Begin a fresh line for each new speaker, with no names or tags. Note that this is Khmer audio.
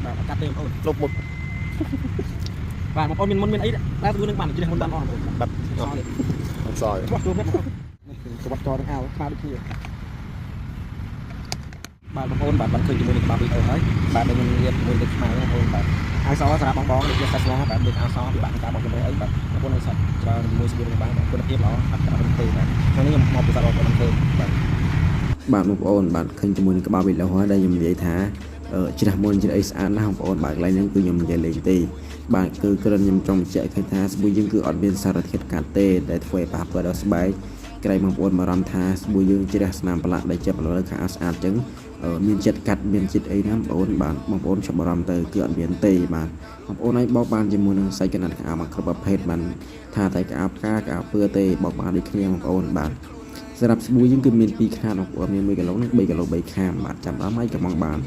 បាទកាត់ទេបងប្អូន
លុបមុត
បាទបងប្អូនមានអីដែរធ្វើនឹងបានជិះមុនបានអស់បងប្អូន
បាត់អត់សល់
បោះចូលនេះបងប្អូននេះគឺក្បាត់ចោលនឹងអាវស្មើដូចគ្នាបាទបងប្អូនបាទបានឃើញជាមួយនឹងក្បាលវីដេអូហើយបាទដែលមាននិយាយជាមួយនឹងស្មើបងប្អូនបាទអាវសសម្រាប់បងដូចជាសាសនាបាទដូចអាវសពិបាកការបងប្អូនអីបាទបងប្អូននឹងសាច់ច្រើនជាមួយជាមួយនឹងបានគុណភាពល្អអត់ក្រៅទេបាទថ្ងៃនេះខ្ញុំមកពិសាបងប្អូនឃើញបាទ
បងប្អូនបាទឃើញជាមួយនឹងក្បាលវីដេអូហើយដែលខ្ញុំនិយាយថាជ្រះមុនជ្រះអីស្អាតណាស់បងប្អូនបាទកន្លែងហ្នឹងគឺខ្ញុំនិយាយលេងទេបាទគឺគ្រាន់ខ្ញុំចង់បញ្ជាក់ឃើញថាស្ប៊ូយើងគឺអត់មានសារធាតុកាត់ទេដែលធ្វើឲ្យប៉ះពាល់ដល់ស្បែកក្រែងបងប្អូនបារម្ភថាស្ប៊ូយើងជ្រះស្នាមប្រឡាក់ដែលចិត្តលើខាងស្អាតអញ្ចឹងមានចិត្តកាត់មានចិត្តអីណាបងប្អូនបាទបងប្អូនចាប់អារម្មណ៍ទៅគឺអត់មានទេបាទបងប្អូនឲ្យបោកបានជាមួយនឹងសាច់កណាត់កៅមកគ្រប់ប្រភេទបានថាតែកៅផ្កាកៅពឿទេបោកបានដូចគ្នាបងប្អូនបាទសម្រាប់ស្ប៊ូយើងគឺមាន2ខ្នាតបងប្អូនមាន1គីឡូនិង3គីឡូ3ខាំបាទចាំដល់ហើយកុំបាន